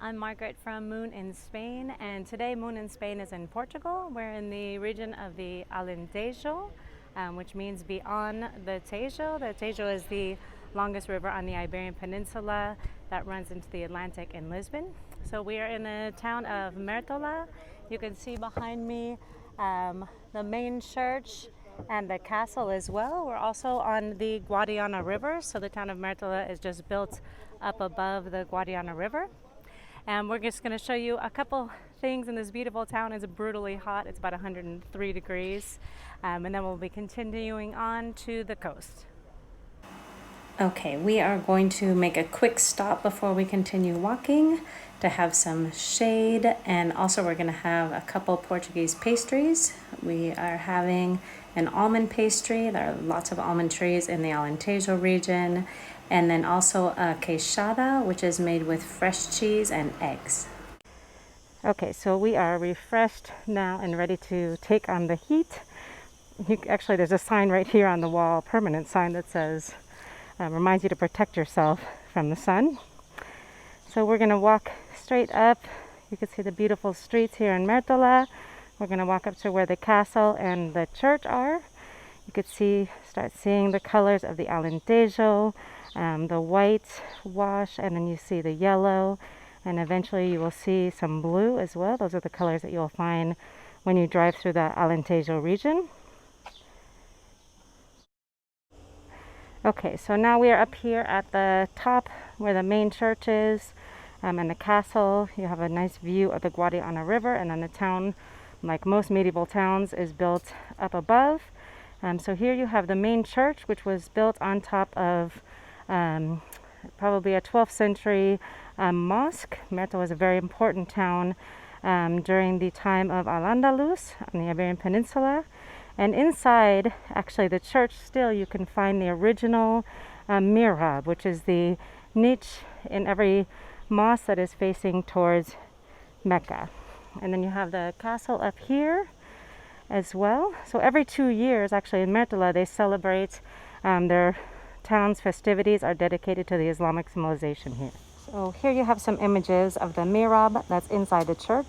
I'm Margaret from Moon in Spain, and today Moon in Spain is in Portugal. We're in the region of the Alentejo, which means beyond the Tejo. The Tejo is the longest river on the Iberian Peninsula that runs into the Atlantic in Lisbon. So we are in the town of Mértola. You can see behind me the main church and the castle as well. We're also on the Guadiana River, so the town of Mértola is just built up above the Guadiana River. And we're just going to show you a couple things in this beautiful town. It's brutally hot. It's about 103 degrees. And then we'll be continuing on to the coast. Okay, we are going to make a quick stop before we continue walking to have some shade. And also we're going to have a couple Portuguese pastries. We are having an almond pastry. There are lots of almond trees in the Alentejo region. And then also a queixada, which is made with fresh cheese and eggs. Okay, so we are refreshed now and ready to take on the heat. Actually, there's a sign right here on the wall, a permanent sign that says, reminds you to protect yourself from the sun. So we're going to walk straight up. You can see the beautiful streets here in Mértola. We're going to walk up to where the castle and the church are. You could start seeing the colors of the Alentejo. The white wash, and then you see the yellow, and eventually you will see some blue as well. Those are the colors that you'll find when you drive through the Alentejo region. Okay, so now we are up here at the top where the main church is and the castle. You have a nice view of the Guadiana River, and then the town, like most medieval towns, is built up above. So here you have the main church, which was built on top of probably a 12th century mosque. Mértola was a very important town during the time of Al-Andalus on the Iberian Peninsula. And inside, actually, the church still, you can find the original mihrab, which is the niche in every mosque that is facing towards Mecca. And then you have the castle up here as well. So every 2 years, actually, in Mértola, they celebrate their town's festivities are dedicated to the Islamic civilization here. So here you have some images of the mihrab that's inside the church.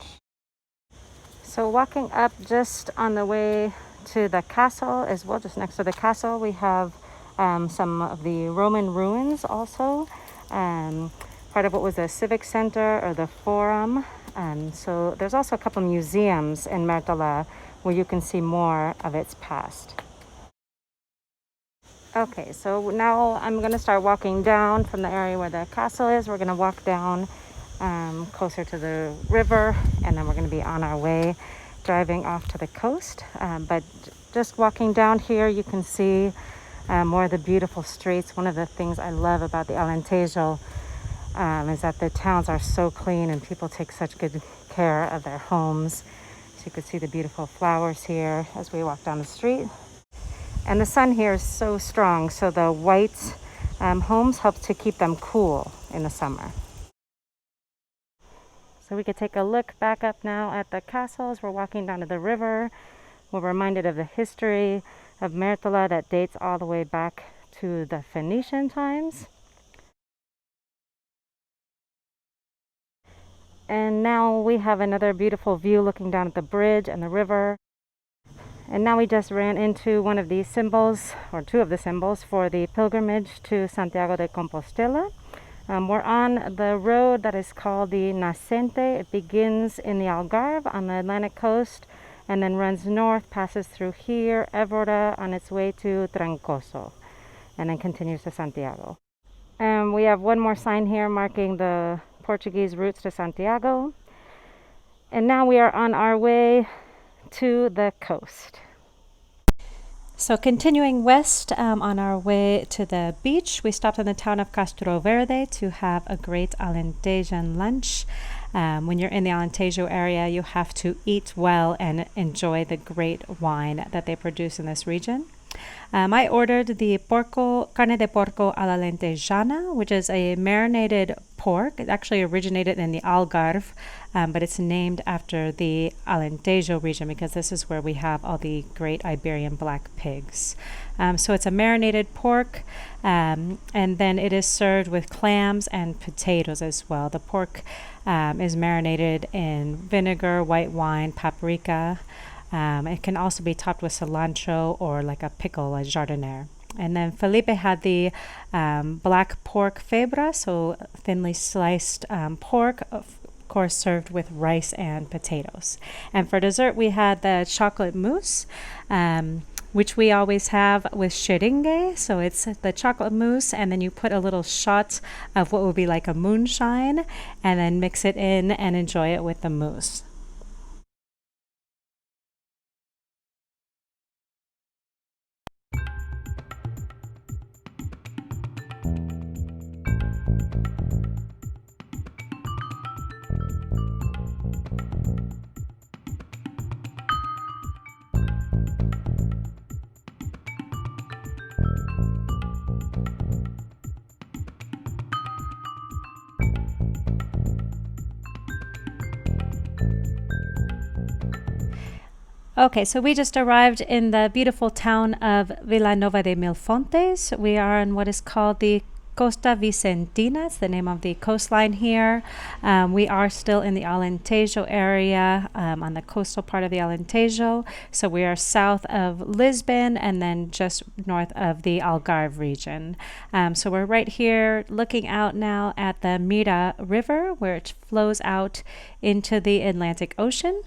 So walking up just on the way to the castle as well, just next to the castle, we have some of the Roman ruins also. Part of what was the civic center or the forum. So there's also a couple museums in Mértola where you can see more of its past. Okay, so now I'm going to start walking down from the area where the castle is. We're going to walk down closer to the river, and then we're going to be on our way driving off to the coast. But just walking down here, you can see more of the beautiful streets. One of the things I love about the Alentejo is that the towns are so clean and people take such good care of their homes. So you can see the beautiful flowers here as we walk down the street. And the sun here is so strong, so the white homes help to keep them cool in the summer. So we could take a look back up now at the castles. We're walking down to the river. We're reminded of the history of Mértola that dates all the way back to the Phoenician times. And now we have another beautiful view looking down at the bridge and the river. And now we just ran into one of these symbols, or two of the symbols, for the pilgrimage to Santiago de Compostela. We're on the road that is called the Nascente. It begins in the Algarve on the Atlantic coast and then runs north, passes through here, Évora, on its way to Trancoso, and then continues to Santiago. And we have one more sign here marking the Portuguese routes to Santiago. And now we are on our way to the coast. So continuing west on our way to the beach, we stopped in the town of Castro Verde to have a great Alentejan lunch. When you're in the Alentejo area, you have to eat well and enjoy the great wine that they produce in this region. I ordered the carne de porco a la lentejana, which is a marinated pork. It actually originated in the Algarve, but it's named after the Alentejo region because this is where we have all the great Iberian black pigs. So it's a marinated pork, and then it is served with clams and potatoes as well. The pork is marinated in vinegar, white wine, paprika. It can also be topped with cilantro or like a pickle, a jardiniere. And then Felipe had the black pork febra, so thinly sliced pork, of course served with rice and potatoes. And for dessert, we had the chocolate mousse, which we always have with sheringue. So it's the chocolate mousse, and then you put a little shot of what would be like a moonshine, and then mix it in and enjoy it with the mousse. Okay, so we just arrived in the beautiful town of Vila Nova de Milfontes. We are on what is called the Costa Vicentina. It's the name of the coastline here. We are still in the Alentejo area, on the coastal part of the Alentejo. So we are south of Lisbon and then just north of the Algarve region. So we're right here looking out now at the Mira River, where it flows out into the Atlantic Ocean.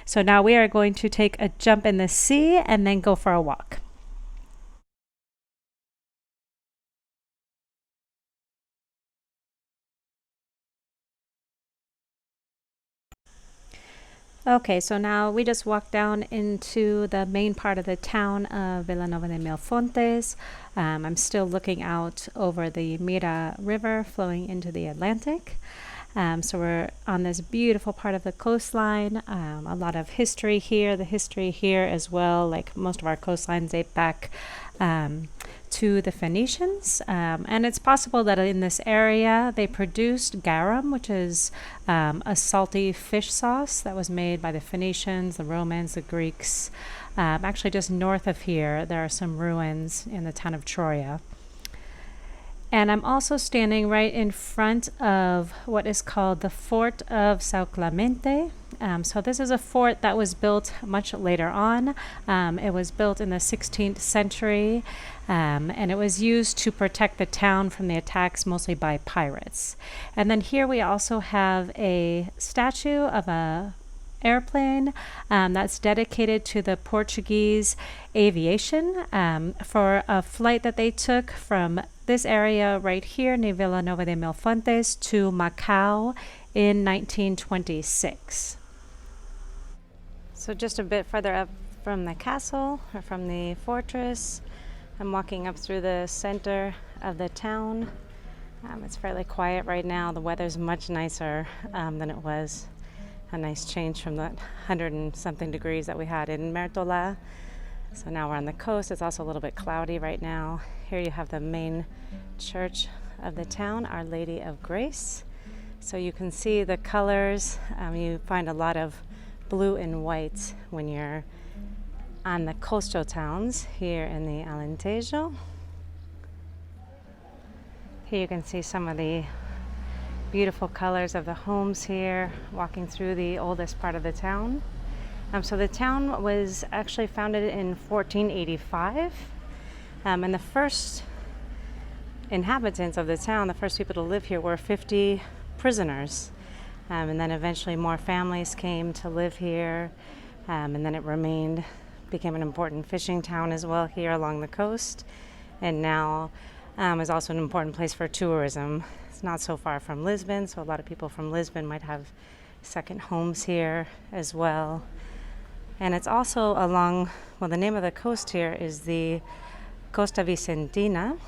So now we are going to take a jump in the sea and then go for a walk. Okay, so now we just walked down into the main part of the town of Villanova de Milfontes. I'm still looking out over the Mira River flowing into the Atlantic. So we're on this beautiful part of the coastline. A lot of history here. The history here as well, like most of our coastlines, date back to the Phoenicians. And it's possible that in this area they produced garum, which is a salty fish sauce that was made by the Phoenicians, the Romans, the Greeks. Actually, just north of here, there are some ruins in the town of Troia. And I'm also standing right in front of what is called the Fort of Sao Clamente. So this is a fort that was built much later on. It was built in the 16th century, and it was used to protect the town from the attacks mostly by pirates. And then here we also have a statue of a airplane that's dedicated to the Portuguese aviation for a flight that they took from this area right here near Vila Nova de Milfontes to Macau in 1926. So just a bit further up from the castle, or from the fortress, I'm walking up through the center of the town. It's fairly quiet right now. The weather's much nicer than it was. A nice change from the 100 and something degrees that we had in Mértola. So now we're on the coast. It's also a little bit cloudy right now. Here you have the main church of the town, Our Lady of Grace. So you can see the colors. You find a lot of blue and white when you're on the coastal towns here in the Alentejo. Here you can see some of the beautiful colors of the homes here, walking through the oldest part of the town. So the town was actually founded in 1485, and the first inhabitants of the town, the first people to live here, were 50 prisoners. And then eventually more families came to live here, and then it became an important fishing town as well here along the coast, and now is also an important place for tourism. It's not so far from Lisbon, so a lot of people from Lisbon might have second homes here as well. And it's also the name of the coast here is the Costa Vicentina,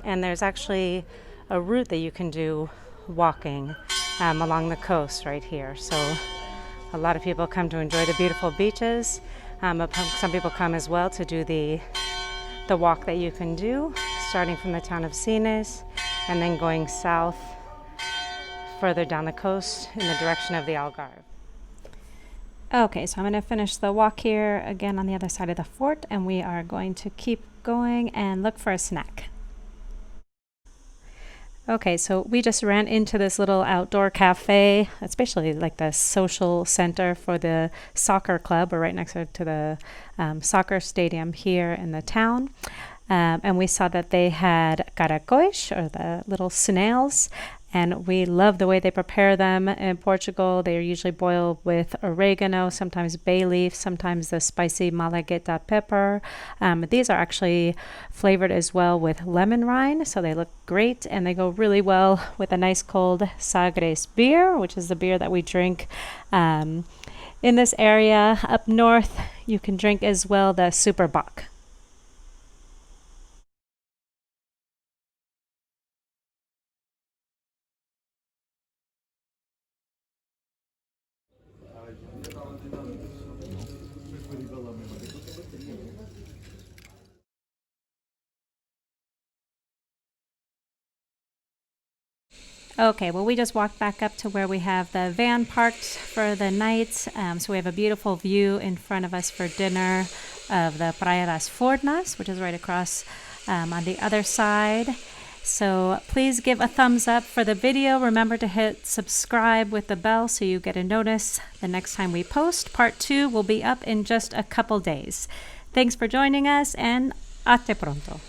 and there's actually a route that you can do walking along the coast right here. So a lot of people come to enjoy the beautiful beaches, but some people come as well to do the walk that you can do, starting from the town of Sines and then going south further down the coast in the direction of the Algarve. Okay, so I'm going to finish the walk here again on the other side of the fort, and we are going to keep going and look for a snack. Okay, so we just ran into this little outdoor cafe. It's basically like the social center for the soccer club. We're right next to the soccer stadium here in the town. And we saw that they had caracóis, or the little snails, and we love the way they prepare them in Portugal. They are usually boiled with oregano, sometimes bay leaf, sometimes the spicy malagueta pepper. These are actually flavored as well with lemon rind, so they look great, and they go really well with a nice cold Sagres beer, which is the beer that we drink in this area. Up north, you can drink as well the Superbock. Okay, well, we just walked back up to where we have the van parked for the night. So we have a beautiful view in front of us for dinner of the Praia das Fornas, which is right across on the other side. So please give a thumbs up for the video. Remember to hit subscribe with the bell so you get a notice the next time we post. Part 2 will be up in just a couple days. Thanks for joining us, and hasta pronto.